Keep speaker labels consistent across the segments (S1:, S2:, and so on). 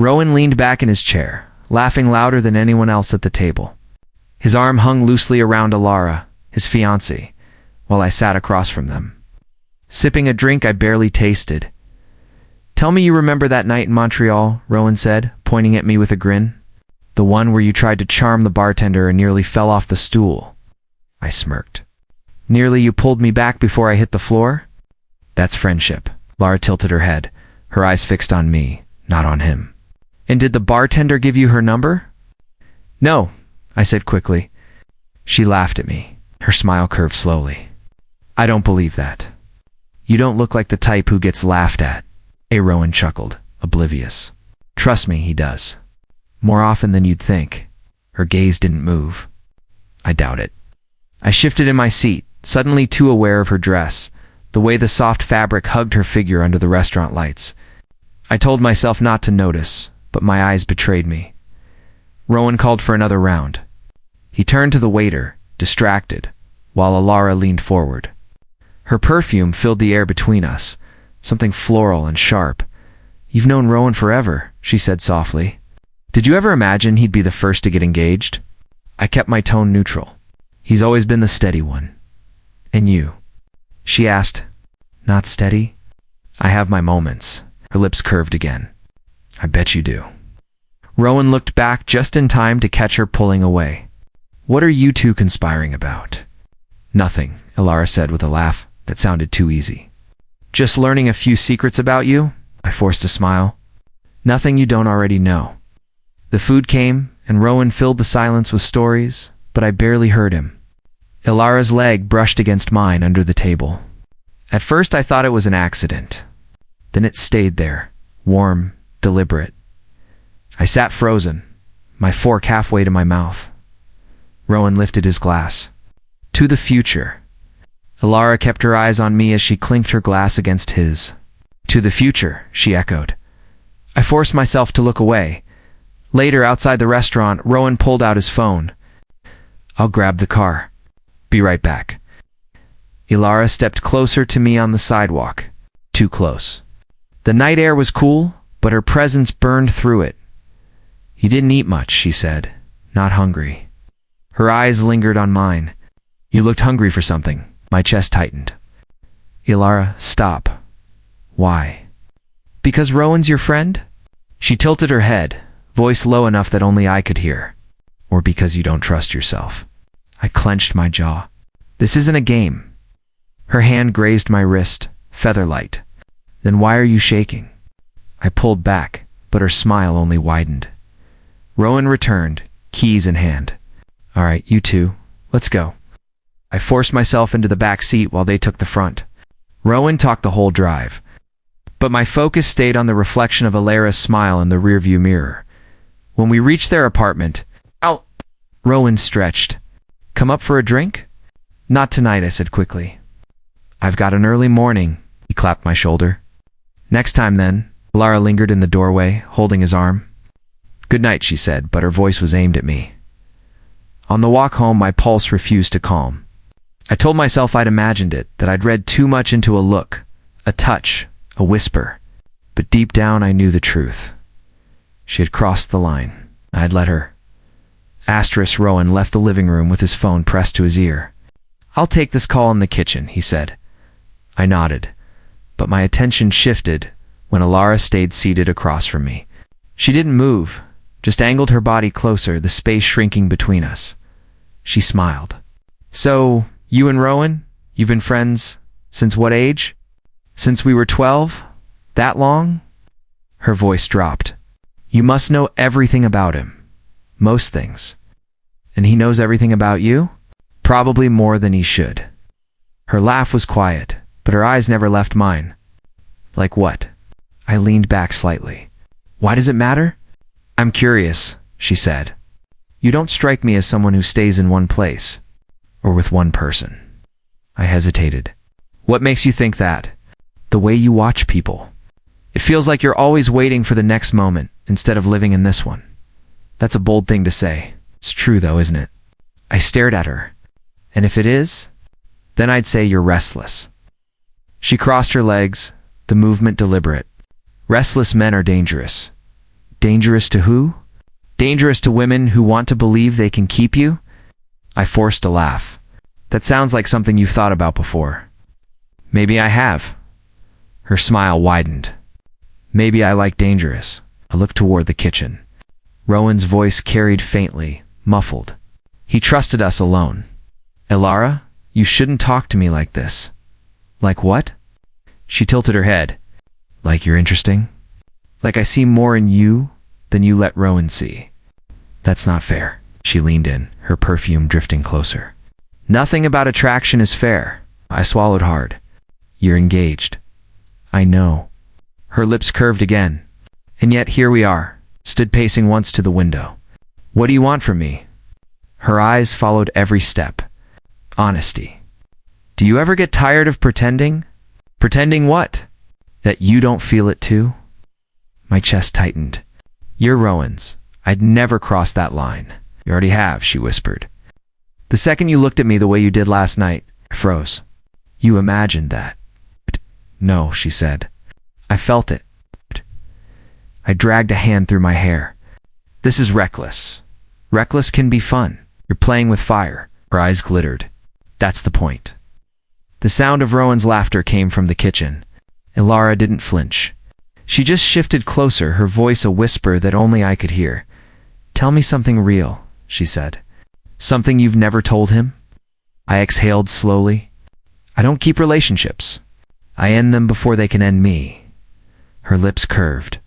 S1: Rowan leaned back in his chair, laughing louder than anyone else at the table. His arm hung loosely around Alara, his fiancée, while I sat across from them, sipping a drink I barely tasted. "Tell me you remember that night in Montreal," Rowan said, pointing at me with a grin. "The one where you tried to charm the bartender and nearly fell off the stool." I smirked. "Nearly you pulled me back before I hit the floor?" "That's friendship." Lara tilted her head, her eyes fixed on me, not on him. "And did the bartender give you her number?" "No," I said quickly. She laughed at me. Her smile curved slowly. "I don't believe that. You don't look like the type who gets laughed at." Rowan chuckled, oblivious. "Trust me, he does. More often than you'd think." Her gaze didn't move. "I doubt it." I shifted in my seat, suddenly too aware of her dress, the way the soft fabric hugged her figure under the restaurant lights. I told myself not to notice, but my eyes betrayed me. Rowan called for another round. He turned to the waiter, distracted, while Alara leaned forward. Her perfume filled the air between us, something floral and sharp. "You've known Rowan forever," she said softly. "Did you ever imagine he'd be the first to get engaged?" I kept my tone neutral. "He's always been the steady one." "And you?" she asked. "Not steady?" "I have my moments." Her lips curved again. "I bet you do." Rowan looked back just in time to catch her pulling away. "What are you two conspiring about?" "Nothing," Alara said with a laugh that sounded too easy. "Just learning a few secrets about you," I forced a smile. "Nothing you don't already know." The food came, and Rowan filled the silence with stories, but I barely heard him. Ilara's leg brushed against mine under the table. At first I thought it was an accident. Then it stayed there, warm, deliberate. I sat frozen, my fork halfway to my mouth. Rowan lifted his glass. "To the future." Alara kept her eyes on me as she clinked her glass against his. "To the future," she echoed. I forced myself to look away. Later, outside the restaurant, Rowan pulled out his phone. "I'll grab the car. Be right back." Alara stepped closer to me on the sidewalk. Too close. The night air was cool, but her presence burned through it. "You didn't eat much," she said. "Not hungry." Her eyes lingered on mine. "You looked hungry for something." My chest tightened. "Alara, stop." "Why?" "Because Rowan's your friend?" She tilted her head, voice low enough that only I could hear. "Or because you don't trust yourself." I clenched my jaw. "This isn't a game." Her hand grazed my wrist, feather-light. "Then why are you shaking?" I pulled back, but her smile only widened. Rowan returned, keys in hand. "All right, you two, let's go." I forced myself into the back seat while they took the front. Rowan talked the whole drive, but my focus stayed on the reflection of Alara's smile in the rearview mirror. When we reached their apartment, Rowan stretched. "Come up for a drink?" "Not tonight," I said quickly. "I've got an early morning." He clapped my shoulder. "Next time then." Alara lingered in the doorway, holding his arm. "Good night," she said, but her voice was aimed at me. On the walk home, my pulse refused to calm. I told myself I'd imagined it, that I'd read too much into a look, a touch, a whisper. But deep down I knew the truth. She had crossed the line. I had let her. Rowan left the living room with his phone pressed to his ear. "I'll take this call in the kitchen," he said. I nodded, but my attention shifted when Alara stayed seated across from me. She didn't move, just angled her body closer, the space shrinking between us. She smiled. "So, you and Rowan, you've been friends since what age?" "Since we were 12? That long?" Her voice dropped. "You must know everything about him. Most things. And he knows everything about you?" "Probably more than he should." Her laugh was quiet, but her eyes never left mine. "Like what?" I leaned back slightly. "Why does it matter?" "I'm curious," she said. "You don't strike me as someone who stays in one place, or with one person." I hesitated. "What makes you think that?" "The way you watch people. It feels like you're always waiting for the next moment instead of living in this one." "That's a bold thing to say. It's true though, isn't it?" I stared at her. "And if it is, then I'd say you're restless." She crossed her legs, the movement deliberate. "Restless men are dangerous. Dangerous to who? Dangerous to women who want to believe they can keep you? I forced a laugh. That sounds like something you've thought about before. Maybe I have. Her smile widened. Maybe I like dangerous. I looked toward the kitchen. Rowan's voice carried faintly, muffled. He trusted us alone. Ilara, you shouldn't talk to me like this. Like what? She tilted her head. Like you're interesting? Like I see more in you than you let Rowan see. That's not fair. She leaned in, her perfume drifting closer. Nothing about attraction is fair. I swallowed hard. You're engaged. I know. Her lips curved again. And yet here we are, stood pacing once to the window. What do you want from me? Her eyes followed every step. Honesty. Do you ever get tired of pretending? Pretending what? That you don't feel it too? My chest tightened. You're Rowan's. I'd never cross that line. You already have, she whispered. The second you looked at me the way you did last night, I froze. You imagined that. No, she said. I felt it. I dragged a hand through my hair. This is reckless. Reckless can be fun. You're playing with fire. Her eyes glittered. That's the point. The sound of Rowan's laughter came from the kitchen. Ilara didn't flinch. She just shifted closer, her voice a whisper that only I could hear. Tell me something real, she said. Something you've never told him? I exhaled slowly. I don't keep relationships. I end them before they can end me. Her lips curved.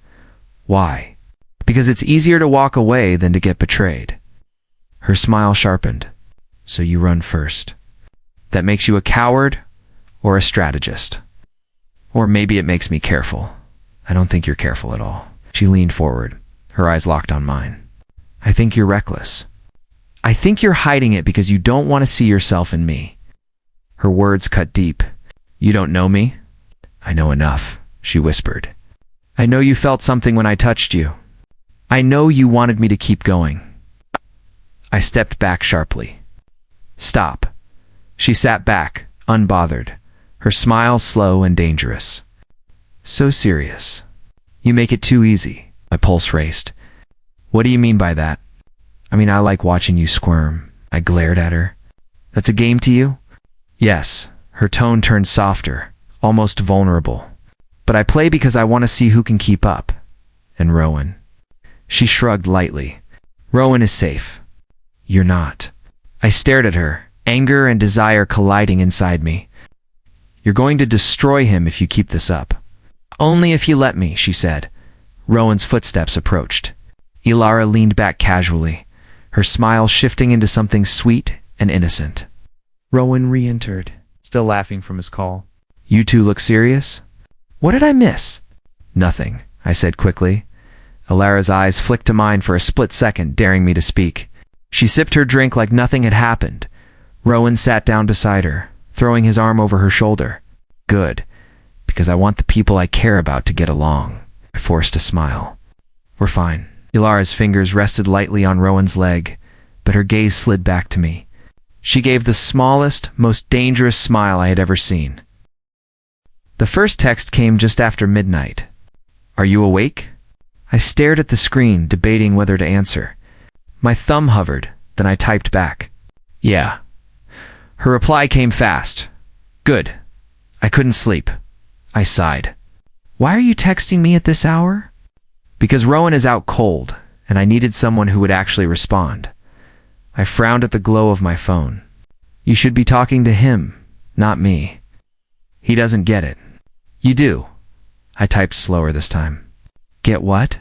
S1: Why? Because it's easier to walk away than to get betrayed. Her smile sharpened. So you run first. That makes you a coward or a strategist. Or maybe it makes me careful. I don't think you're careful at all. She leaned forward, her eyes locked on mine. I think you're reckless. I think you're hiding it because you don't want to see yourself in me. Her words cut deep. You don't know me? I know enough, she whispered. I know you felt something when I touched you. I know you wanted me to keep going. I stepped back sharply. Stop. She sat back, unbothered, her smile slow and dangerous. So serious. You make it too easy. My pulse raced. What do you mean by that? I mean, I like watching you squirm. I glared at her. That's a game to you? Yes. Her tone turned softer, almost vulnerable. But I play because I want to see who can keep up. And Rowan. She shrugged lightly. Rowan is safe. You're not. I stared at her, anger and desire colliding inside me. You're going to destroy him if you keep this up. Only if you let me, she said. Rowan's footsteps approached. Ilara leaned back casually, her smile shifting into something sweet and innocent. Rowan re-entered, still laughing from his call. You two look serious? What did I miss? Nothing, I said quickly. Ilara's eyes flicked to mine for a split second, daring me to speak. She sipped her drink like nothing had happened. Rowan sat down beside her, throwing his arm over her shoulder. Good, because I want the people I care about to get along. I forced a smile. We're fine. Ilara's fingers rested lightly on Rowan's leg, but her gaze slid back to me. She gave the smallest, most dangerous smile I had ever seen. The first text came just after midnight. Are you awake? I stared at the screen, debating whether to answer. My thumb hovered, then I typed back. Yeah. Her reply came fast. Good. I couldn't sleep. I sighed. Why are you texting me at this hour? Because Rowan is out cold, and I needed someone who would actually respond. I frowned at the glow of my phone. You should be talking to him, not me. He doesn't get it. You do. I typed slower this time. Get what?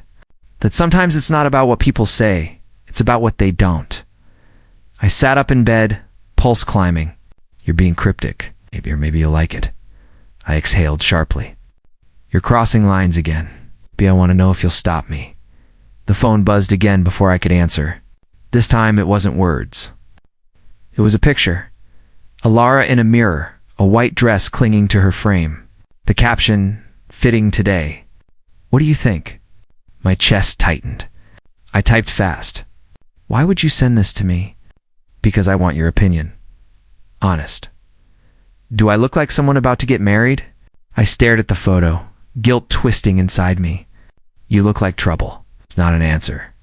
S1: That sometimes it's not about what people say, it's about what they don't. I sat up in bed, pulse climbing. You're being cryptic. Maybe you'll like it. I exhaled sharply. You're crossing lines again. Maybe I want to know if you'll stop me. The phone buzzed again before I could answer. This time it wasn't words. It was a picture. Ilara in a mirror, a white dress clinging to her frame. The caption, fitting today. What do you think? My chest tightened. I typed fast. Why would you send this to me? Because I want your opinion. Honest. Do I look like someone about to get married? I stared at the photo, guilt twisting inside me. You look like trouble. It's not an answer.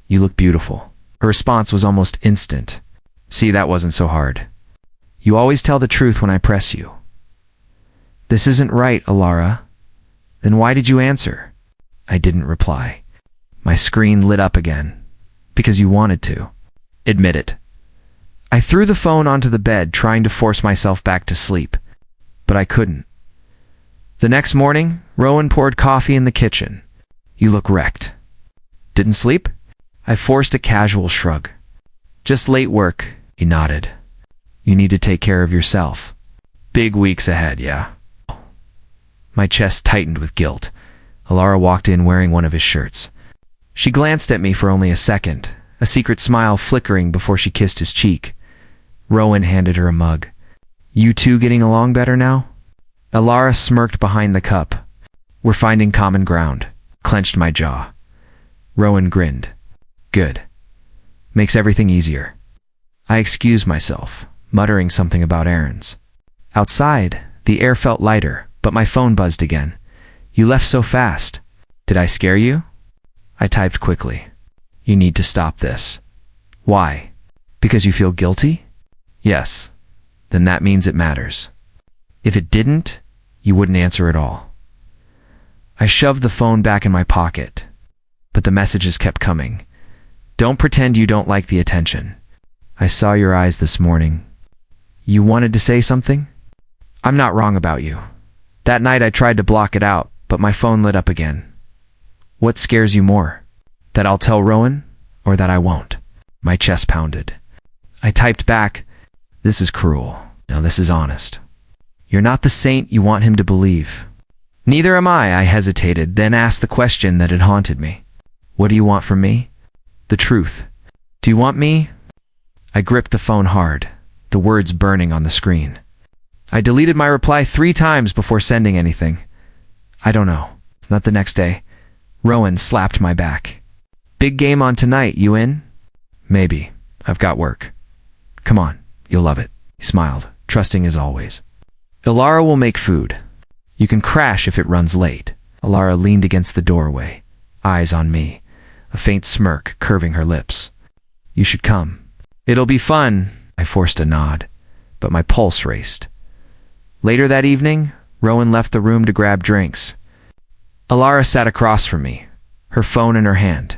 S1: You look beautiful. Her response was almost instant. See, that wasn't so hard. You always tell the truth when I press you. This isn't right, Alara. Then why did you answer? I didn't reply. My screen lit up again. Because you wanted to. Admit it. I threw the phone onto the bed, trying to force myself back to sleep. But I couldn't. The next morning, Rowan poured coffee in the kitchen. You look wrecked. Didn't sleep? I forced a casual shrug. Just late work, he nodded. You need to take care of yourself. Big weeks ahead, yeah. My chest tightened with guilt. Alara walked in wearing one of his shirts. She glanced at me for only a second, a secret smile flickering before she kissed his cheek. Rowan handed her a mug. You two getting along better now? Alara smirked behind the cup. We're finding common ground. Clenched my jaw. Rowan grinned. Good. Makes everything easier. I excused myself, muttering something about errands. Outside, the air felt lighter, but my phone buzzed again. You left so fast. Did I scare you? I typed quickly. You need to stop this. Why? Because you feel guilty? Yes. Then that means it matters. If it didn't, you wouldn't answer at all. I shoved the phone back in my pocket, but the messages kept coming. Don't pretend you don't like the attention. I saw your eyes this morning. You wanted to say something? I'm not wrong about you. That night I tried to block it out, but my phone lit up again. What scares you more? That I'll tell Rowan, or that I won't? My chest pounded. I typed back, this is cruel. No, this is honest. You're not the saint you want him to believe. Neither am I hesitated, then asked the question that had haunted me. What do you want from me? The truth. Do you want me? I gripped the phone hard, the words burning on the screen. I deleted my reply 3 times before sending anything. I don't know. Not the next day. Rowan slapped my back. Big game on tonight, you in? Maybe. I've got work. Come on, you'll love it. He smiled, trusting as always. Alara will make food. You can crash if it runs late. Alara leaned against the doorway, eyes on me, a faint smirk curving her lips. You should come. It'll be fun. I forced a nod, but my pulse raced. Later that evening, Rowan left the room to grab drinks. Alara sat across from me, her phone in her hand.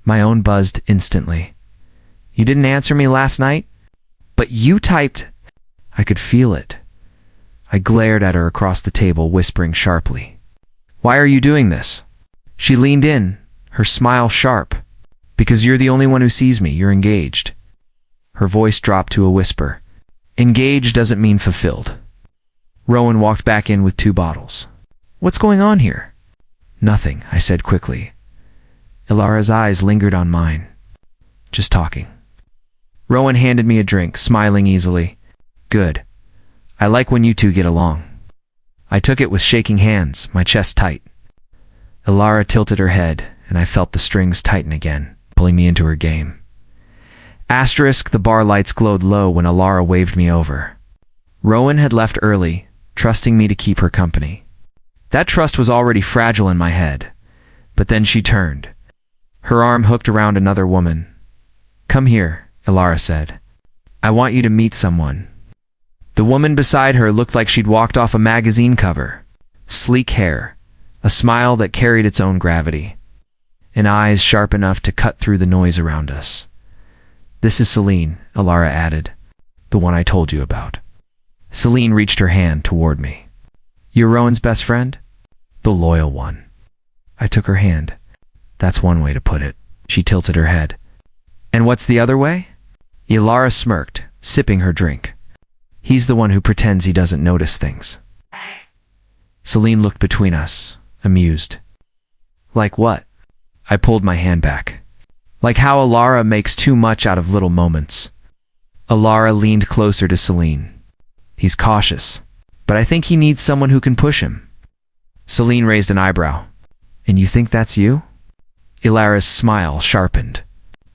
S1: My own buzzed instantly. You didn't answer me last night? But you typed. I could feel it. I glared at her across the table, whispering sharply. Why are you doing this? She leaned in, her smile sharp. Because you're the only one who sees me, you're engaged. Her voice dropped to a whisper. Engaged doesn't mean fulfilled. Rowan walked back in with 2 bottles. What's going on here? Nothing, I said quickly. Alara's eyes lingered on mine. Just talking. Rowan handed me a drink, smiling easily. Good. I like when you two get along. I took it with shaking hands, my chest tight. Alara tilted her head, and I felt the strings tighten again, pulling me into her game. Asterisk, the bar lights glowed low when Alara waved me over. Rowan had left early, trusting me to keep her company. That trust was already fragile in my head, but then she turned. Her arm hooked around another woman. Come here, Alara said. I want you to meet someone. The woman beside her looked like she'd walked off a magazine cover. Sleek hair, a smile that carried its own gravity, and eyes sharp enough to cut through the noise around us. This is Celine, Alara added, the one I told you about. Celine reached her hand toward me. You're Rowan's best friend? The loyal one. I took her hand. That's one way to put it. She tilted her head. And what's the other way? Alara smirked, sipping her drink. He's the one who pretends he doesn't notice things. Celine looked between us, amused. Like what? I pulled my hand back. Like how Alara makes too much out of little moments. Alara leaned closer to Celine. He's cautious, but I think he needs someone who can push him. Celine raised an eyebrow. And you think that's you? Alara's smile sharpened.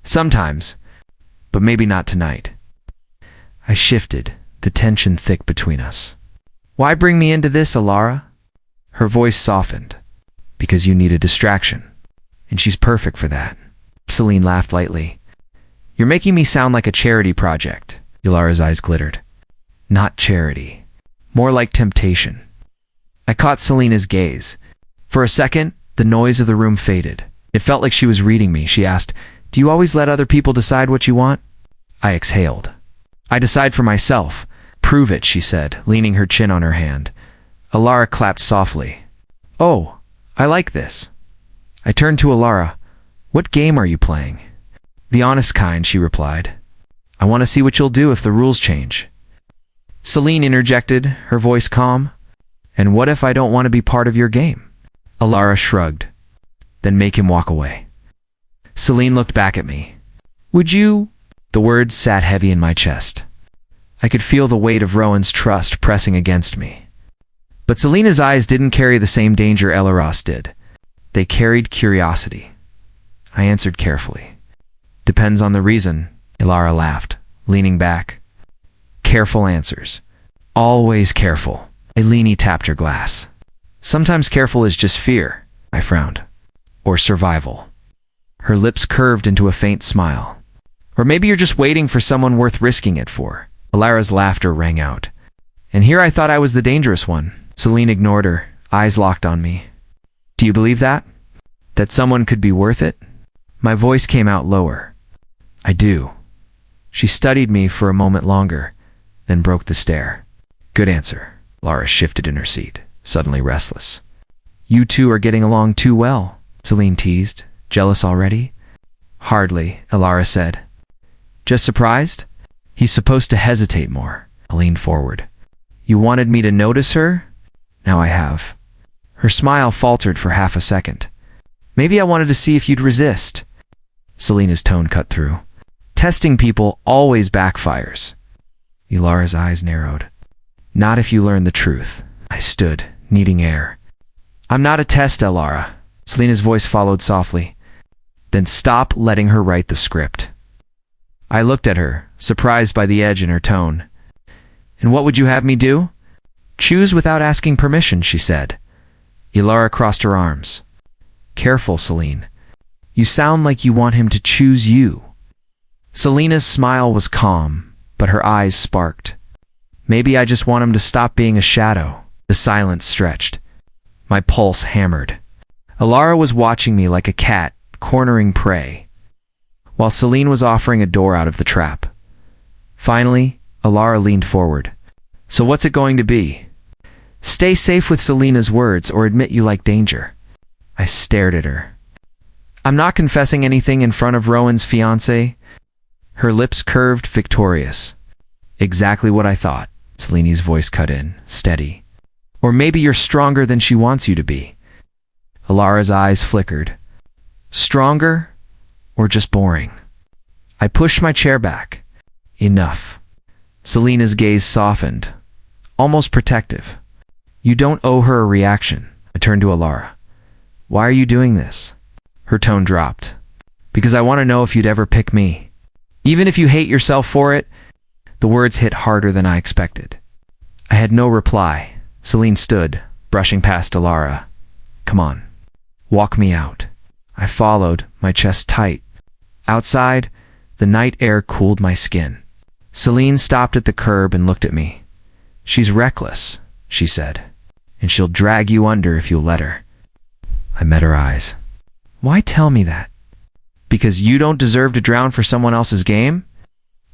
S1: Sometimes, but maybe not tonight. I shifted, the tension thick between us. Why bring me into this, Alara? Her voice softened. Because you need a distraction. and she's perfect for that. Celine laughed lightly. You're making me sound like a charity project. Ilara's eyes glittered. Not charity. More like temptation. I caught Selena's gaze. For a second, the noise of the room faded. It felt like she was reading me. She asked, "Do you always let other people decide what you want?" I exhaled. "I decide for myself." "Prove it," she said, leaning her chin on her hand. Ilara clapped softly. "Oh, I like this." I turned to Ilara. "What game are you playing?" "The honest kind," she replied. "I want to see what you'll do if the rules change." Celine interjected, her voice calm. "And what if I don't want to be part of your game?" Ilara shrugged. "Then make him walk away." Celine looked back at me. "Would you?" The words sat heavy in my chest. I could feel the weight of Rowan's trust pressing against me. But Selena's eyes didn't carry the same danger Ilaros did. They carried curiosity. I answered carefully. "Depends on the reason," Ilara laughed, leaning back. "Careful answers. Always careful." Eleni tapped her glass. "Sometimes careful is just fear," I frowned. "Or survival." Her lips curved into a faint smile. "Or maybe you're just waiting for someone worth risking it for." Ilara's laughter rang out. And here I thought I was the dangerous one. Celine ignored her, eyes locked on me. "Do you believe that? That someone could be worth it?" My voice came out lower. "I do." She studied me for a moment longer, then broke the stare. "Good answer." Ilara shifted in her seat, suddenly restless. "You two are getting along too well," Celine teased. "Jealous already?" "Hardly," Ilara said. "Just surprised?" "He's supposed to hesitate more." I leaned forward. "You wanted me to notice her? Now I have." Her smile faltered for half a second. "Maybe I wanted to see if you'd resist." Selena's tone cut through. "Testing people always backfires." Ilara's eyes narrowed. "Not if you learn the truth." I stood, needing air. "I'm not a test, Ilara." Selena's voice followed softly. "Then stop letting her write the script." I looked at her, surprised by the edge in her tone. "And what would you have me do?" "Choose without asking permission," she said. Ilara crossed her arms. "Careful, Celine. You sound like you want him to choose you." Selena's smile was calm, but her eyes sparked. "Maybe I just want him to stop being a shadow." The silence stretched. My pulse hammered. Ilara was watching me like a cat, cornering prey, while Celine was offering a door out of the trap. Finally, Ilara leaned forward. "So what's it going to be? Stay safe with Selena's words or admit you like danger." I stared at her. "I'm not confessing anything in front of Rowan's fiancé." Her lips curved, victorious. "Exactly what I thought." Selene's voice cut in, steady. "Or maybe you're stronger than she wants you to be." Ilara's eyes flickered. "Stronger? Or just boring?" I pushed my chair back. "Enough." Selena's gaze softened, almost protective. "You don't owe her a reaction." I turned to Ilara. "Why are you doing this?" Her tone dropped. "Because I want to know if you'd ever pick me. Even if you hate yourself for it." The words hit harder than I expected. I had no reply. Celine stood, brushing past Ilara. "Come on. Walk me out." I followed, my chest tight. Outside, the night air cooled my skin. Celine stopped at the curb and looked at me. "She's reckless," she said, "and she'll drag you under if you'll let her." I met her eyes. "Why tell me that?" "Because you don't deserve to drown for someone else's game?"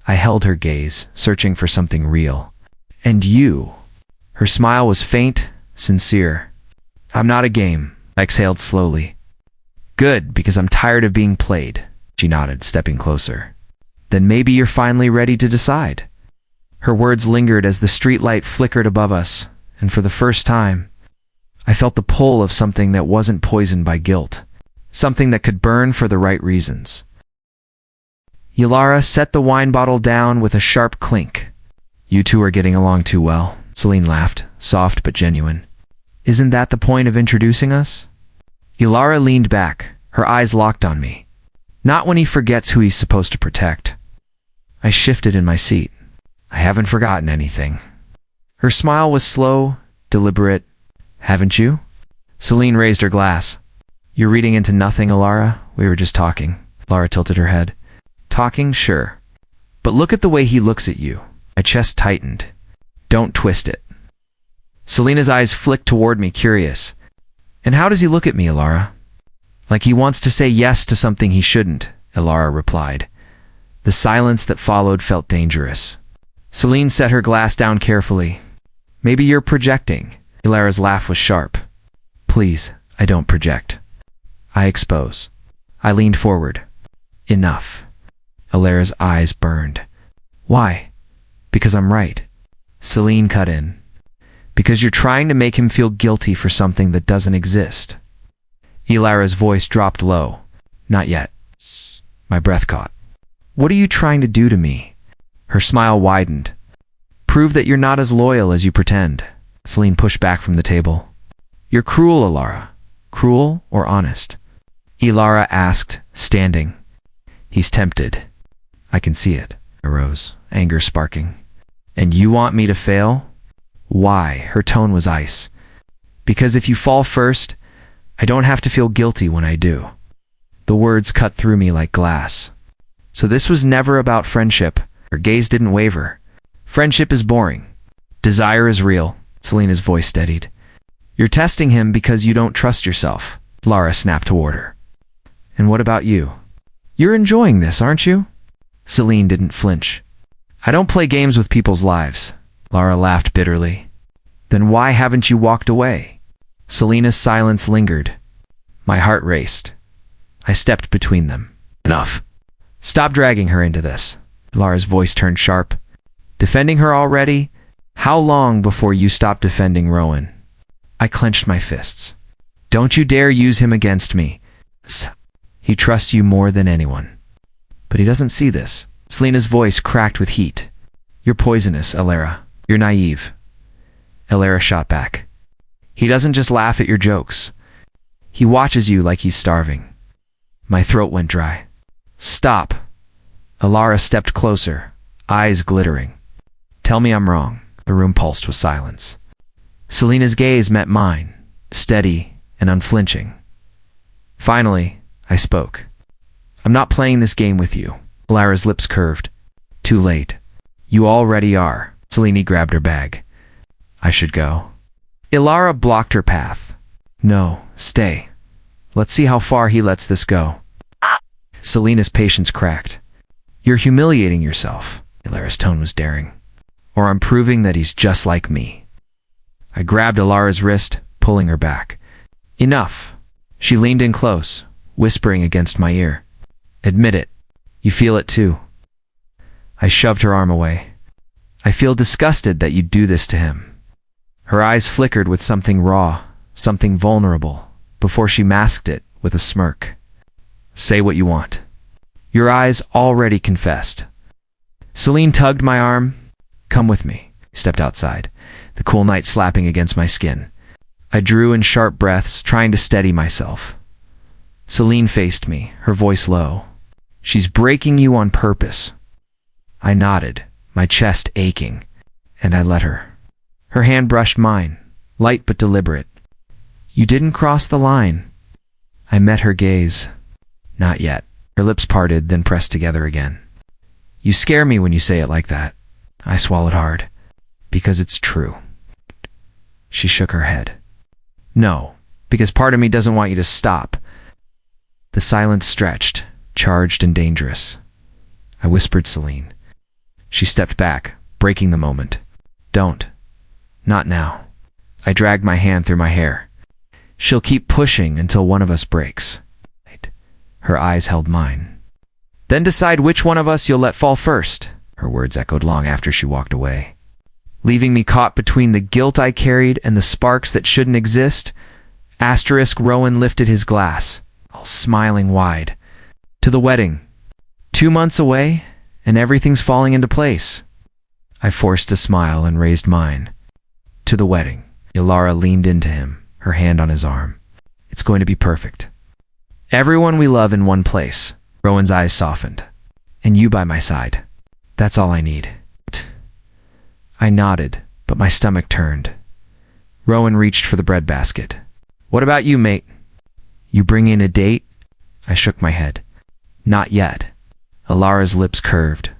S1: I held her gaze, searching for something real. "And you?" Her smile was faint, sincere. "I'm not a game," I exhaled slowly. "Good, because I'm tired of being played." She nodded, stepping closer. "Then maybe you're finally ready to decide." Her words lingered as the streetlight flickered above us, and for the first time, I felt the pull of something that wasn't poisoned by guilt, something that could burn for the right reasons. Ilara set the wine bottle down with a sharp clink. "You two are getting along too well," Celine laughed, soft but genuine. "Isn't that the point of introducing us?" Ilara leaned back, her eyes locked on me. "Not when he forgets who he's supposed to protect." I shifted in my seat. "I haven't forgotten anything." Her smile was slow, deliberate. "Haven't you?" Celine raised her glass. You're reading into nothing, Alara. We were just talking. Alara tilted her head. Talking, sure. But look at the way he looks at you. My chest tightened. Don't twist it. Selena's eyes flicked toward me, curious. And how does he look at me, Alara? Like he wants to say yes to something he shouldn't, Alara replied. The silence that followed felt dangerous. Selene set her glass down carefully. Maybe you're projecting. Alara's laugh was sharp. Please, I don't project. I expose. I leaned forward. Enough. Alara's eyes burned. Why? Because I'm right. Selene cut in. Because you're trying to make him feel guilty for something that doesn't exist. Alara's voice dropped low. Not yet. My breath caught. What are you trying to do to me? Her smile widened. Prove that you're not as loyal as you pretend. Selene pushed back from the table. You're cruel, Alara. Cruel or honest? Alara asked, standing. He's tempted. I can see it. I rose, anger sparking. And you want me to fail? Why? Her tone was ice. Because if you fall first, I don't have to feel guilty when I do. The words cut through me like glass. So this was never about friendship. Her gaze didn't waver. Friendship is boring. Desire is real. Selena's voice steadied. You're testing him because you don't trust yourself. Alara snapped toward her. And what about you? You're enjoying this, aren't you? Selene didn't flinch. I don't play games with people's lives. Alara laughed bitterly. Then why haven't you walked away? Selena's silence lingered. My heart raced. I stepped between them. Enough. Stop dragging her into this. Alara's voice turned sharp. Defending her already? How long before you stop defending Rowan? I clenched my fists. Don't you dare use him against me. He trusts you more than anyone. But he doesn't see this. Selena's voice cracked with heat. You're poisonous, Alara. You're naive. Alara shot back. He doesn't just laugh at your jokes. He watches you like he's starving. My throat went dry. Stop. Alara stepped closer, eyes glittering. Tell me I'm wrong. The room pulsed with silence. Selena's gaze met mine, steady and unflinching. Finally, I spoke. I'm not playing this game with you. Alara's lips curved. Too late. You already are. Selene grabbed her bag. I should go. Alara blocked her path. No, stay. Let's see how far he lets this go. Selena's patience cracked. You're humiliating yourself. Alara's tone was daring. Or I'm proving that he's just like me. I grabbed Alara's wrist, pulling her back. Enough. She leaned in close, whispering against my ear. Admit it. You feel it too. I shoved her arm away. I feel disgusted that you'd do this to him. Her eyes flickered with something raw, something vulnerable, before she masked it with a smirk. Say what you want. Your eyes already confessed. Selene tugged my arm. Come with me. Stepped outside, the cool night slapping against my skin. I drew in sharp breaths, trying to steady myself. Selene faced me, her voice low. She's breaking you on purpose. I nodded, my chest aching, and I let her. Her hand brushed mine, light but deliberate. You didn't cross the line. I met her gaze. Not yet. Her lips parted, then pressed together again. You scare me when you say it like that. I swallowed hard. Because it's true. She shook her head. No, because part of me doesn't want you to stop. The silence stretched, charged and dangerous. I whispered Selene. She stepped back, breaking the moment. Don't. Not now. I dragged my hand through my hair. She'll keep pushing until one of us breaks. Her eyes held mine. Then decide which one of us you'll let fall first. Her words echoed long after she walked away. Leaving me caught between the guilt I carried and the sparks that shouldn't exist. Rowan lifted his glass, all smiling wide. To the wedding. 2 months away, and everything's falling into place. I forced a smile and raised mine. To the wedding. Alara leaned into him, her hand on his arm. It's going to be perfect. Everyone we love in one place. Rowan's eyes softened. And you by my side. That's all I need. I nodded, but my stomach turned. Rowan reached for the breadbasket. What about you, mate? You bring in a date? I shook my head. Not yet. Alara's lips curved.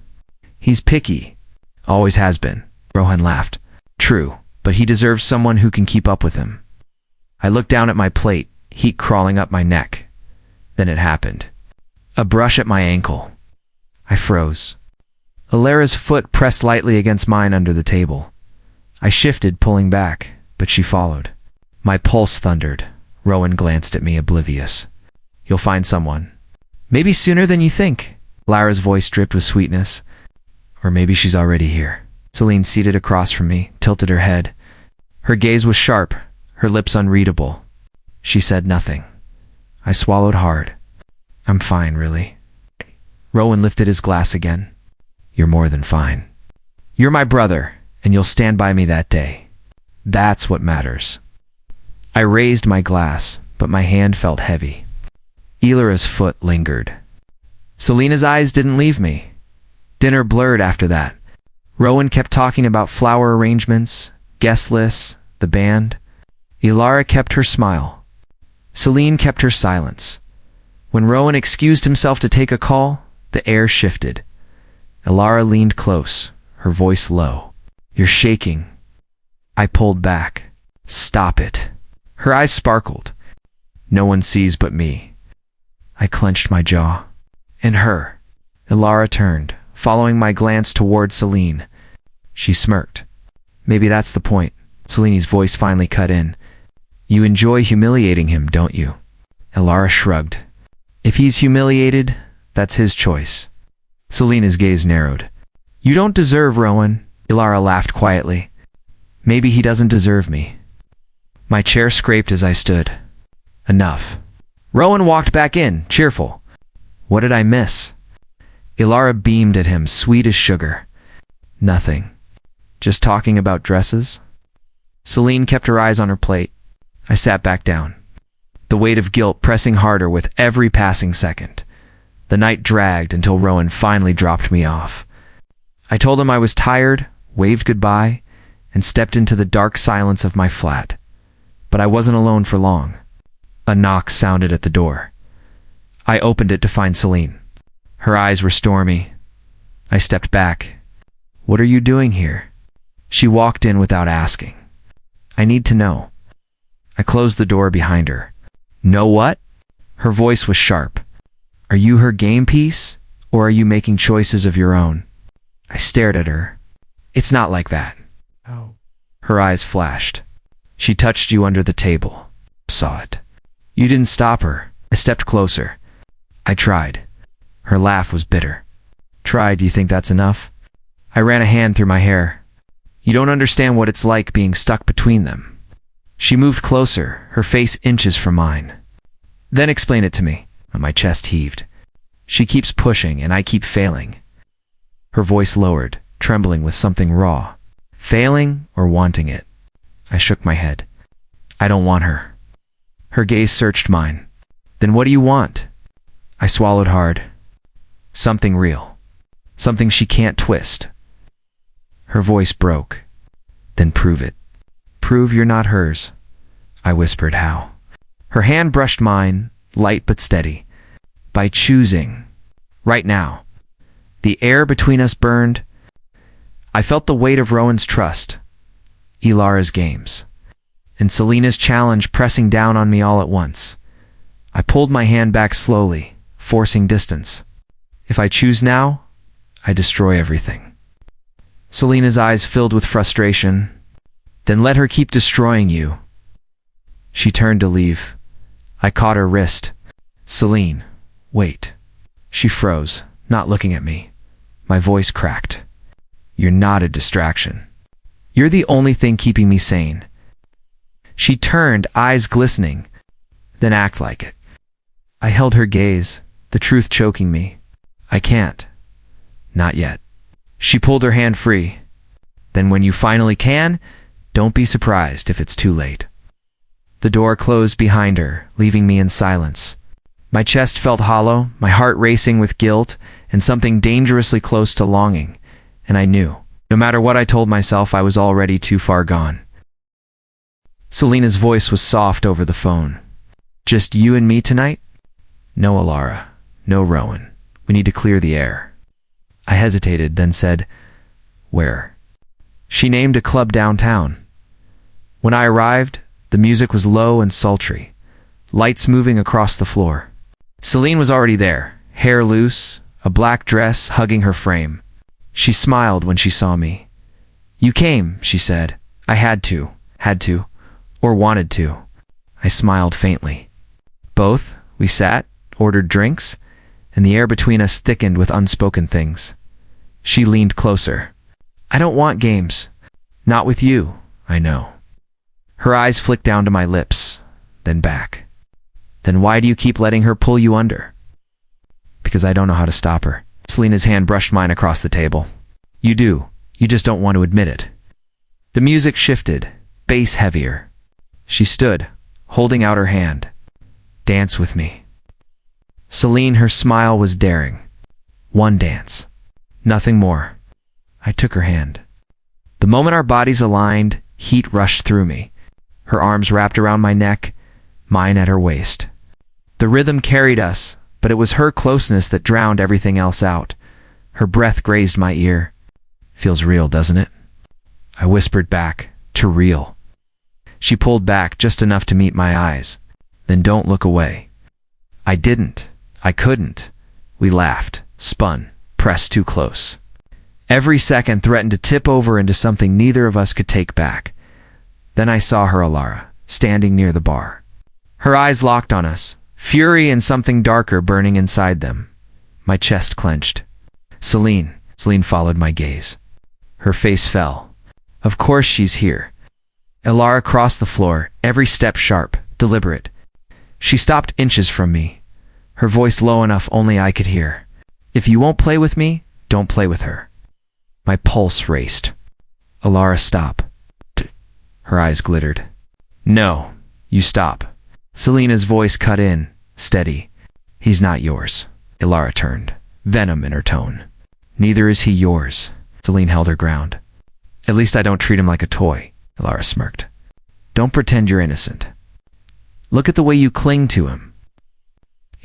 S1: He's picky. Always has been. Rohan laughed. True, but he deserves someone who can keep up with him. I looked down at my plate, heat crawling up my neck. Then it happened. A brush at my ankle. I froze. Alara's foot pressed lightly against mine under the table. I shifted, pulling back, but she followed. My pulse thundered. Rowan glanced at me, oblivious. You'll find someone. Maybe sooner than you think. Lara's voice dripped with sweetness. Or maybe she's already here. Celine, seated across from me, tilted her head. Her gaze was sharp, her lips unreadable. She said nothing. I swallowed hard. I'm fine, really. Rowan lifted his glass again. You're more than fine. You're my brother, and you'll stand by me that day. That's what matters. I raised my glass, but my hand felt heavy. Elara's foot lingered. Selena's eyes didn't leave me. Dinner blurred after that. Rowan kept talking about flower arrangements, guest lists, the band. Elara kept her smile. Celine kept her silence. When Rowan excused himself to take a call, the air shifted. Elara leaned close, her voice low. You're shaking. I pulled back. Stop it. Her eyes sparkled. No one sees but me. I clenched my jaw. And her. Elara turned, following my glance toward Celine. She smirked. Maybe that's the point. Celine's voice finally cut in. You enjoy humiliating him, don't you? Elara shrugged. If he's humiliated, that's his choice. Selena's gaze narrowed. You don't deserve Rowan. Elara laughed quietly. Maybe he doesn't deserve me. My chair scraped as I stood. Enough. Rowan walked back in, cheerful. What did I miss? Elara beamed at him, sweet as sugar. Nothing. Just talking about dresses? Celine kept her eyes on her plate. I sat back down. The weight of guilt pressing harder with every passing second. The night dragged until Rowan finally dropped me off. I told him I was tired, waved goodbye, and stepped into the dark silence of my flat. But I wasn't alone for long. A knock sounded at the door. I opened it to find Celine. Her eyes were stormy. I stepped back. What are you doing here? She walked in without asking. I need to know. I closed the door behind her. Know what? Her voice was sharp. Are you her game piece, or are you making choices of your own? I stared at her. It's not like that.
S2: Oh.
S1: Her eyes flashed. She touched you under the table. Saw it. You didn't stop her. I stepped closer. I tried. Her laugh was bitter. Tried, do you think that's enough? I ran a hand through my hair. You don't understand what it's like being stuck between them. She moved closer, her face inches from mine. Then explain it to me. My chest heaved. She keeps pushing and I keep failing. Her voice lowered, trembling with something raw. Failing or wanting it? I shook my head. I don't want her. Her gaze searched mine. Then what do you want? I swallowed hard. Something real. Something she can't twist. Her voice broke. Then prove it. Prove you're not hers. I whispered, how? Her hand brushed mine, light but steady. By choosing. Right now. The air between us burned. I felt the weight of Rowan's trust. Elara's games. And Selena's challenge pressing down on me all at once. I pulled my hand back slowly, forcing distance. If I choose now, I destroy everything. Selena's eyes filled with frustration. Then let her keep destroying you. She turned to leave. I caught her wrist. Celine, wait. She froze, not looking at me. My voice cracked. You're not a distraction. You're the only thing keeping me sane. She turned, eyes glistening. Then act like it. I held her gaze, the truth choking me. I can't. Not yet. She pulled her hand free. Then when you finally can, don't be surprised if it's too late. The door closed behind her, leaving me in silence. My chest felt hollow, my heart racing with guilt, and something dangerously close to longing. And I knew, no matter what I told myself, I was already too far gone. Selena's voice was soft over the phone. Just you and me tonight? No, Alara. No, Rowan. We need to clear the air. I hesitated, then said, Where? She named a club downtown. When I arrived, the music was low and sultry, lights moving across the floor. Celine was already there, hair loose, a black dress hugging her frame. She smiled when she saw me. You came, she said. I had to, or wanted to. I smiled faintly. Both, we sat, ordered drinks, and the air between us thickened with unspoken things. She leaned closer. I don't want games. Not with you, I know. Her eyes flicked down to my lips, then back. Then why do you keep letting her pull you under? Because I don't know how to stop her. Selena's hand brushed mine across the table. You do. You just don't want to admit it. The music shifted, bass heavier. She stood, holding out her hand. Dance with me. Celine, her smile was daring. One dance. Nothing more. I took her hand. The moment our bodies aligned, heat rushed through me. Her arms wrapped around my neck, mine at her waist. The rhythm carried us, but it was her closeness that drowned everything else out. Her breath grazed my ear. Feels real, doesn't it? I whispered back, too real. She pulled back just enough to meet my eyes. Then don't look away. I didn't. I couldn't. We laughed, spun, pressed too close. Every second threatened to tip over into something neither of us could take back. Then I saw her, Alara, standing near the bar. Her eyes locked on us, fury and something darker burning inside them. My chest clenched. Celine followed my gaze. Her face fell. Of course she's here. Alara crossed the floor, every step sharp, deliberate. She stopped inches from me, her voice low enough only I could hear. If you won't play with me, don't play with her. My pulse raced. Alara, stop. Her eyes glittered. No, you stop. Selena's voice cut in, steady. He's not yours. Alara turned, venom in her tone. Neither is he yours. Celine held her ground. At least I don't treat him like a toy. Alara smirked. Don't pretend you're innocent. Look at the way you cling to him.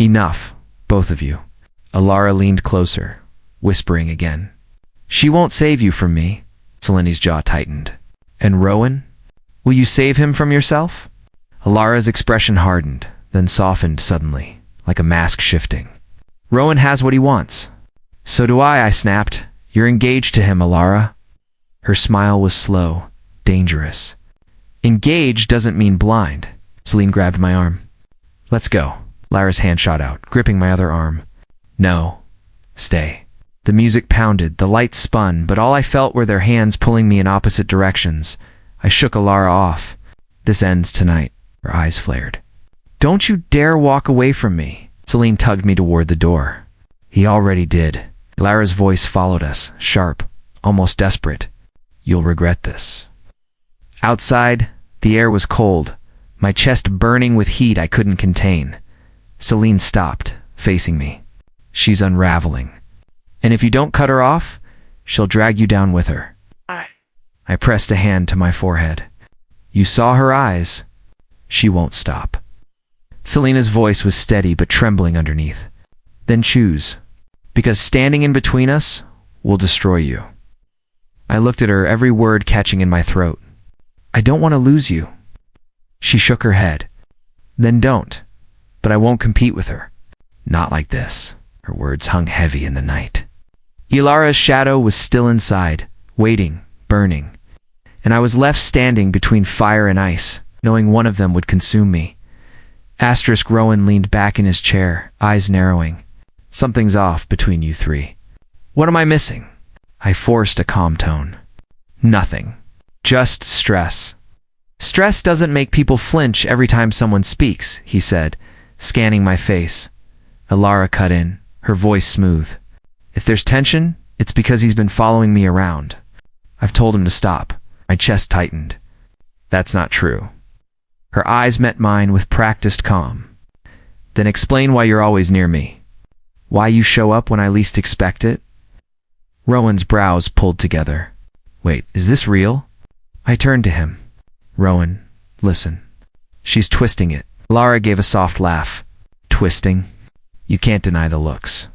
S1: Enough, both of you. Alara leaned closer, whispering again. She won't save you from me. Selene's jaw tightened. And Rowan? Will you save him from yourself? Alara's expression hardened, then softened suddenly, like a mask shifting. Rowan has what he wants. So do I snapped. You're engaged to him, Alara. Her smile was slow, dangerous. Engaged doesn't mean blind. Celine grabbed my arm. Let's go. Lara's hand shot out, gripping my other arm. No. Stay. The music pounded, the lights spun, but all I felt were their hands pulling me in opposite directions. I shook Alara off. This ends tonight. Her eyes flared. Don't you dare walk away from me. Celine tugged me toward the door. He already did. Lara's voice followed us, sharp, almost desperate. You'll regret this. Outside, the air was cold, my chest burning with heat I couldn't contain. Celine stopped, facing me. She's unraveling. And if you don't cut her off, she'll drag you down with her. I pressed a hand to my forehead. You saw her eyes. She won't stop. Selena's voice was steady but trembling underneath. Then choose, because standing in between us will destroy you. I looked at her, every word catching in my throat. I don't want to lose you. She shook her head. Then don't. But I won't compete with her. Not like this. Her words hung heavy in the night. Alara's shadow was still inside, waiting, burning. And I was left standing between fire and ice, knowing one of them would consume me. Rowan leaned back in his chair, eyes narrowing. Something's off between you three. What am I missing? I forced a calm tone. Nothing. Just stress. Stress doesn't make people flinch every time someone speaks, he said, scanning my face. Alara cut in, her voice smooth. If there's tension, it's because he's been following me around. I've told him to stop. My chest tightened. That's not true. Her eyes met mine with practiced calm. Then explain why you're always near me. Why you show up when I least expect it? Rowan's brows pulled together. Wait, is this real? I turned to him. Rowan, listen. She's twisting it. Lara gave a soft laugh. Twisting. You can't deny the looks.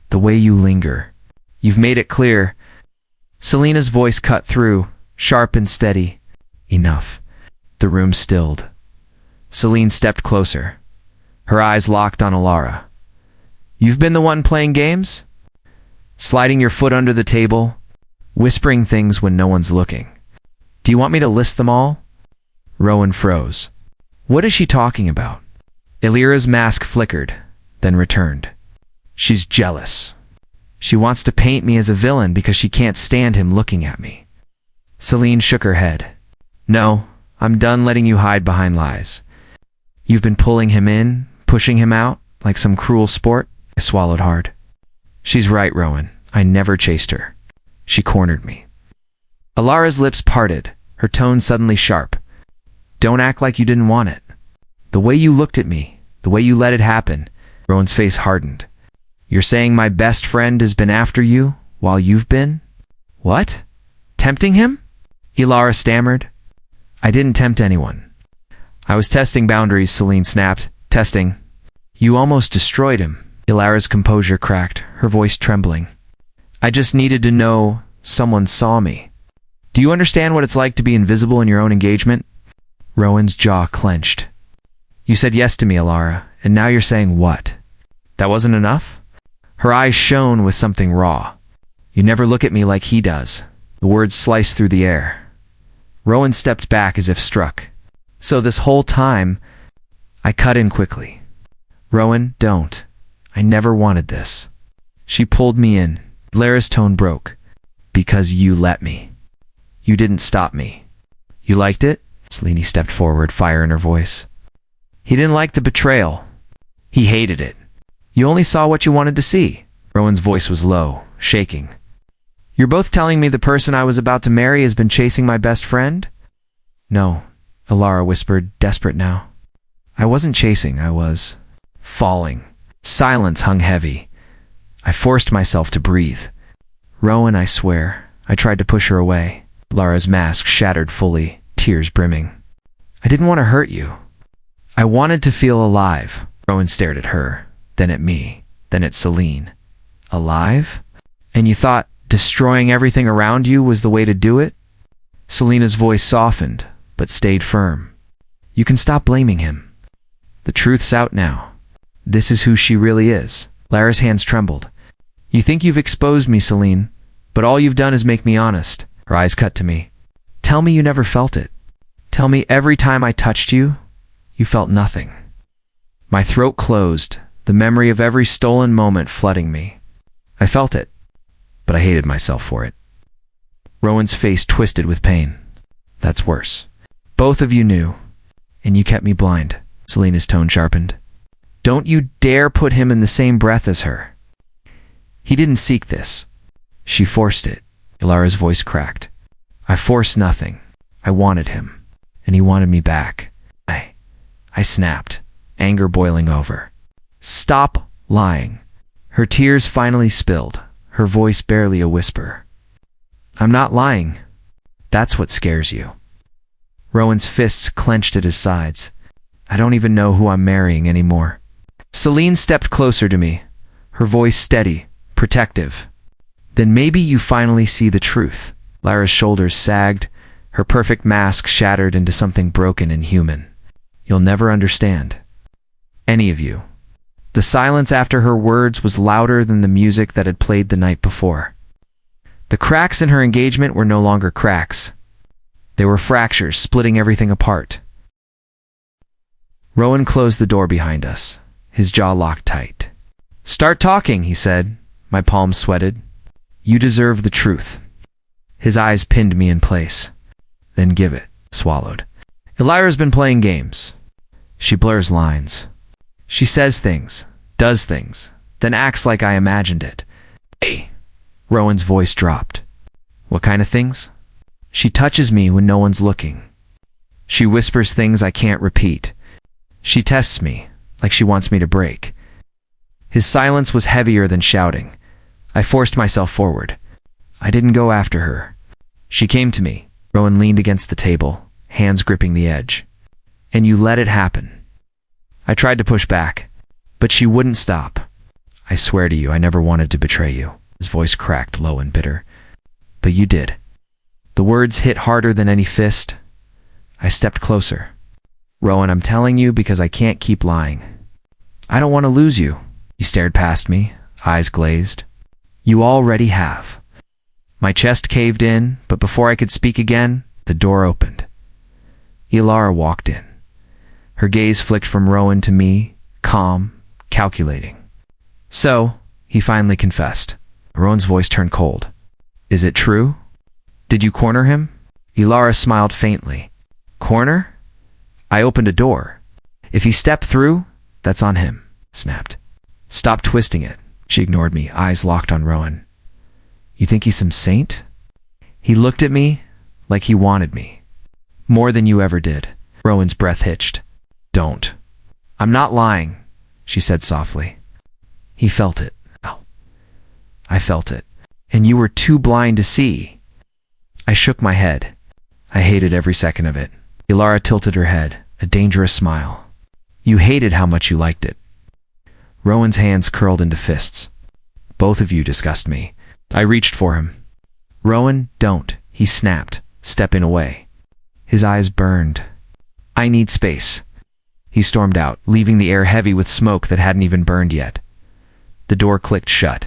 S1: The way you linger. You've made it clear. Selena's voice cut through, sharp and steady. Enough. The room stilled. Celine stepped closer. Her eyes locked on Alara. You've been the one playing games? Sliding your foot under the table? Whispering things when no one's looking. Do you want me to list them all? Rowan froze. What is she talking about? Illyra's mask flickered, then returned. She's jealous. She wants to paint me as a villain because she can't stand him looking at me. Celine shook her head. No, I'm done letting you hide behind lies. You've been pulling him in, pushing him out, like some cruel sport. I swallowed hard. She's right, Rowan. I never chased her. She cornered me. Alara's lips parted, her tone suddenly sharp. Don't act like you didn't want it. The way you looked at me, the way you let it happen. Rowan's face hardened. You're saying my best friend has been after you, while you've been? What? Tempting him? Alara stammered. I didn't tempt anyone. I was testing boundaries, Celine snapped. Testing. You almost destroyed him. Ilara's composure cracked, her voice trembling. I just needed to know someone saw me. Do you understand what it's like to be invisible in your own engagement? Rowan's jaw clenched. You said yes to me, Alara, and now you're saying what? That wasn't enough? Her eyes shone with something raw. You never look at me like he does. The words sliced through the air. Rowan stepped back as if struck. So this whole time, I cut in quickly. Rowan, don't. I never wanted this. She pulled me in. Lara's tone broke. Because you let me. You didn't stop me. You liked it? Selene stepped forward, fire in her voice. He didn't like the betrayal. He hated it. You only saw what you wanted to see. Rowan's voice was low, shaking. You're both telling me the person I was about to marry has been chasing my best friend? No, Alara whispered, desperate now. I wasn't chasing, I was falling. Silence hung heavy. I forced myself to breathe. Rowan, I swear, I tried to push her away. Lara's mask shattered fully, tears brimming. I didn't want to hurt you. I wanted to feel alive. Rowan stared at her, then at me, then at Celine. Alive? And you thought destroying everything around you was the way to do it? Selena's voice softened, but stayed firm. You can stop blaming him. The truth's out now. This is who she really is. Lara's hands trembled. You think you've exposed me, Celine, but all you've done is make me honest. Her eyes cut to me. Tell me you never felt it. Tell me every time I touched you, you felt nothing. My throat closed, the memory of every stolen moment flooding me. I felt it, but I hated myself for it. Rowan's face twisted with pain. That's worse. Both of you knew, and you kept me blind. Selena's tone sharpened. Don't you dare put him in the same breath as her. He didn't seek this. She forced it. Ilara's voice cracked. I forced nothing. I wanted him, and he wanted me back. I snapped, anger boiling over. Stop lying. Her tears finally spilled, her voice barely a whisper. I'm not lying. That's what scares you. Rowan's fists clenched at his sides. I don't even know who I'm marrying anymore. Celine stepped closer to me, her voice steady, protective. Then maybe you finally see the truth. Lara's shoulders sagged, her perfect mask shattered into something broken and human. You'll never understand. Any of you. The silence after her words was louder than the music that had played the night before. The cracks in her engagement were no longer cracks. They were fractures splitting everything apart. Rowan closed the door behind us, his jaw locked tight. Start talking, he said. My palms sweated. You deserve the truth. His eyes pinned me in place. Then give it. Swallowed. Illyra's been playing games. She blurs lines. She says things, does things, then acts like I imagined it. Hey. Rowan's voice dropped. What kind of things? She touches me when no one's looking. She whispers things I can't repeat. She tests me, like she wants me to break. His silence was heavier than shouting. I forced myself forward. I didn't go after her. She came to me. Rowan leaned against the table, hands gripping the edge. And you let it happen. I tried to push back, but she wouldn't stop. I swear to you, I never wanted to betray you. His voice cracked low and bitter. But you did. The words hit harder than any fist. I stepped closer. Rowan, I'm telling you because I can't keep lying. I don't want to lose you. He stared past me, eyes glazed. You already have. My chest caved in, but before I could speak again, the door opened. Ilara walked in. Her gaze flicked from Rowan to me, calm, calculating. So, he finally confessed. Rowan's voice turned cold. Is it true? Did you corner him? Ilara smiled faintly. Corner? I opened a door. If he stepped through, that's on him, snapped. Stop twisting it. She ignored me, eyes locked on Rowan. You think he's some saint? He looked at me like he wanted me. More than you ever did. Rowan's breath hitched. Don't. I'm not lying, she said softly. He felt it. Oh. I felt it. And you were too blind to see. I shook my head. I hated every second of it. Ilara tilted her head, a dangerous smile. You hated how much you liked it. Rowan's hands curled into fists. Both of you disgust me. I reached for him. Rowan, don't, he snapped, stepping away. His eyes burned. I need space. He stormed out, leaving the air heavy with smoke that hadn't even burned yet. The door clicked shut.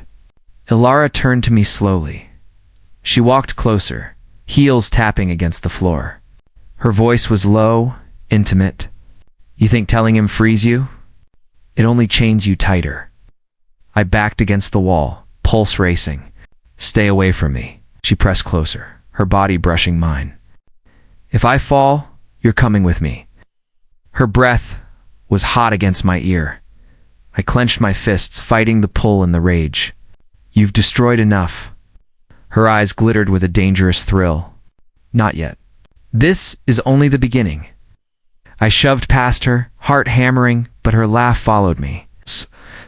S1: Ilara turned to me slowly. She walked closer, heels tapping against the floor. Her voice was low, intimate. You think telling him frees you? It only chains you tighter. I backed against the wall, pulse racing. Stay away from me. She pressed closer, her body brushing mine. If I fall, you're coming with me. Her breath was hot against my ear. I clenched my fists, fighting the pull and the rage. You've destroyed enough. Her eyes glittered with a dangerous thrill. Not yet. This is only the beginning. I shoved past her, heart hammering, but her laugh followed me.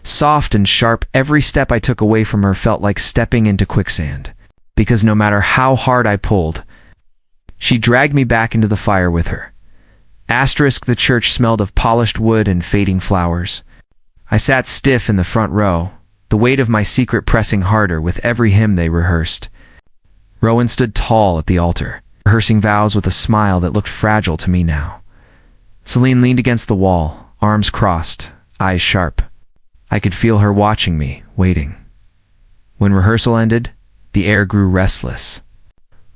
S1: Soft and sharp, every step I took away from her felt like stepping into quicksand. Because no matter how hard I pulled, she dragged me back into the fire with her. The church smelled of polished wood and fading flowers. I sat stiff in the front row, the weight of my secret pressing harder with every hymn they rehearsed. Rowan stood tall at the altar, rehearsing vows with a smile that looked fragile to me now. Celine leaned against the wall, arms crossed, eyes sharp. I could feel her watching me, waiting. When rehearsal ended, the air grew restless.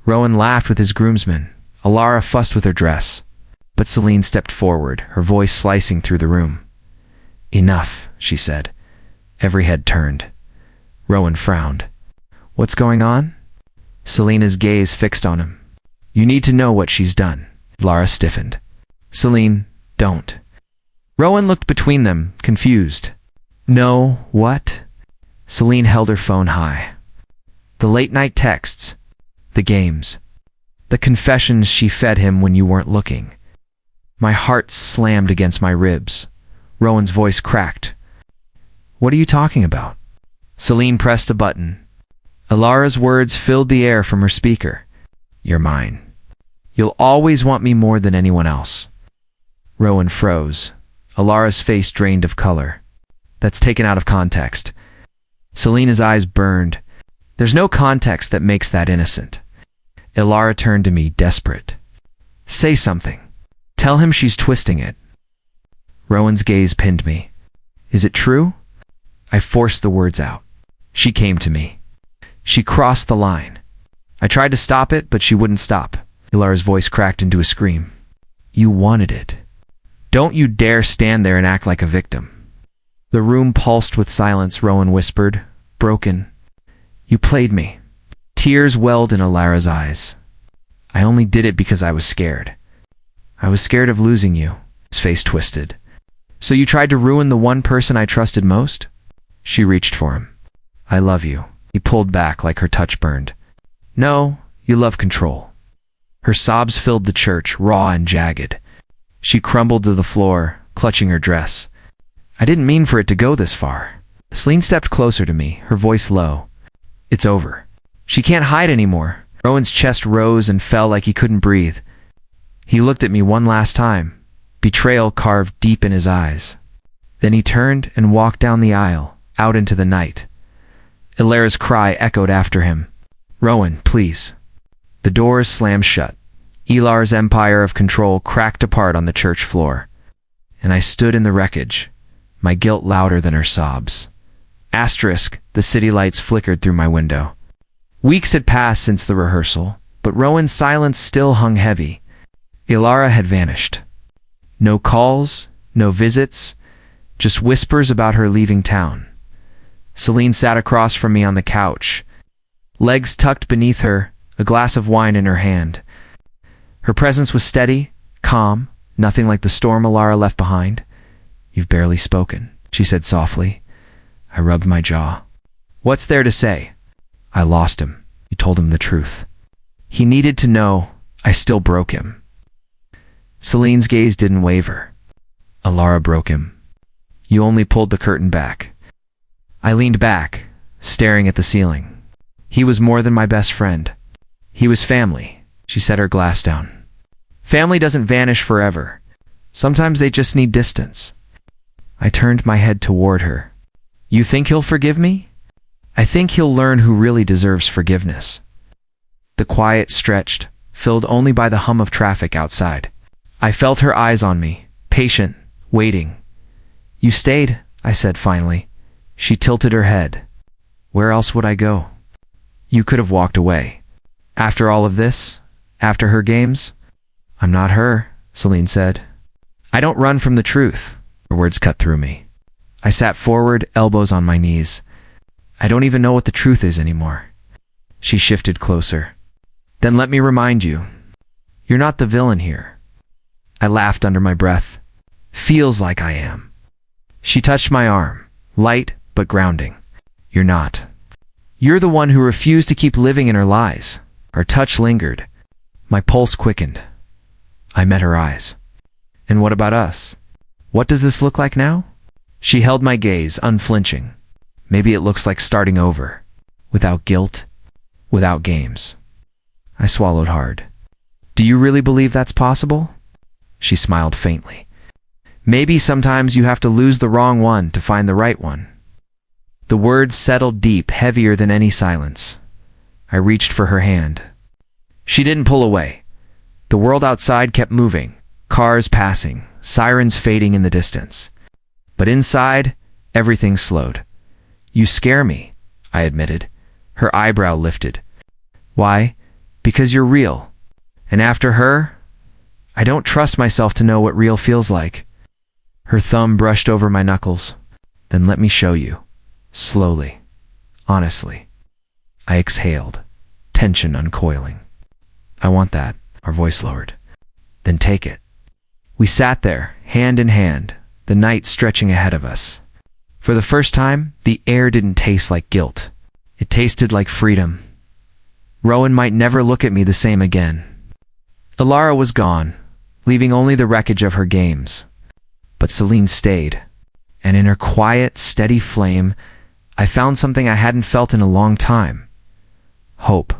S1: Rowan laughed with his groomsmen. Ilara fussed with her dress. But Celine stepped forward, her voice slicing through the room. Enough, she said. Every head turned. Rowan frowned. What's going on? Selena's gaze fixed on him. You need to know what she's done. Ilara stiffened. Celine, don't. Rowan looked between them, confused. No, what? Celine held her phone high. The late-night texts. The games. The confessions she fed him when you weren't looking. My heart slammed against my ribs. Rowan's voice cracked. What are you talking about? Celine pressed a button. Ilara's words filled the air from her speaker. You're mine. You'll always want me more than anyone else. Rowan froze. Ilara's face drained of color. That's taken out of context. Selena's eyes burned. There's no context that makes that innocent. Ilara turned to me, desperate. Say something. Tell him she's twisting it. Rowan's gaze pinned me. Is it true? I forced the words out. She came to me. She crossed the line. I tried to stop it, but she wouldn't stop. Ilara's voice cracked into a scream. You wanted it. Don't you dare stand there and act like a victim. The room pulsed with silence. Rowan whispered, broken. You played me. Tears welled in Ilara's eyes. I only did it because I was scared. I was scared of losing you. His face twisted. So you tried to ruin the one person I trusted most? She reached for him. I love you. He pulled back like her touch burned. No, you love control. Her sobs filled the church, raw and jagged. She crumbled to the floor, clutching her dress. I didn't mean for it to go this far. Celine stepped closer to me, her voice low. It's over. She can't hide anymore. Rowan's chest rose and fell like he couldn't breathe. He looked at me one last time, betrayal carved deep in his eyes. Then he turned and walked down the aisle, out into the night. Ilara's cry echoed after him. "Rowan, please." The doors slammed shut. Ilar's empire of control cracked apart on the church floor. And I stood in the wreckage, my guilt louder than her sobs. Asterisk, the city lights flickered through my window. Weeks had passed since the rehearsal, but Rowan's silence still hung heavy. Ilara had vanished. No calls, no visits, just whispers about her leaving town. Celine sat across from me on the couch, legs tucked beneath her, a glass of wine in her hand. Her presence was steady, calm, nothing like the storm Ilara left behind. "You've barely spoken," she said softly. I rubbed my jaw. "What's there to say?" "I lost him." You told him the truth. He needed to know I still broke him. Celine's gaze didn't waver. "Ilara broke him. You only pulled the curtain back." I leaned back, staring at the ceiling. "He was more than my best friend. He was family." She set her glass down. "Family doesn't vanish forever. Sometimes they just need distance." I turned my head toward her. "You think he'll forgive me?" "I think he'll learn who really deserves forgiveness." The quiet stretched, filled only by the hum of traffic outside. I felt her eyes on me, patient, waiting. "You stayed," I said finally. She tilted her head. "Where else would I go?" "You could have walked away." "After all of this? After her games?" "I'm not her," Celine said. "I don't run from the truth." Her words cut through me. I sat forward, elbows on my knees. "I don't even know what the truth is anymore." She shifted closer. "Then let me remind you, you're not the villain here." I laughed under my breath. "Feels like I am." She touched my arm, light but grounding. "You're not. You're the one who refused to keep living in her lies." Her touch lingered. My pulse quickened. I met her eyes. "And what about us? What does this look like now?" She held my gaze, unflinching. "Maybe it looks like starting over. Without guilt, without games." I swallowed hard. "Do you really believe that's possible?" She smiled faintly. "Maybe sometimes you have to lose the wrong one to find the right one." The words settled deep, heavier than any silence. I reached for her hand. She didn't pull away. The world outside kept moving, cars passing, sirens fading in the distance. But inside, everything slowed. "You scare me," I admitted. Her eyebrow lifted. "Why? Because you're real. And after her, I don't trust myself to know what real feels like." Her thumb brushed over my knuckles. "Then let me show you." Slowly. Honestly. I exhaled, tension uncoiling. "I want that." Our voice lowered. "Then take it." We sat there, hand in hand, the night stretching ahead of us. For the first time, the air didn't taste like guilt. It tasted like freedom. Rowan might never look at me the same again. Ilara was gone, leaving only the wreckage of her games. But Celine stayed, and in her quiet, steady flame, I found something I hadn't felt in a long time. Hope.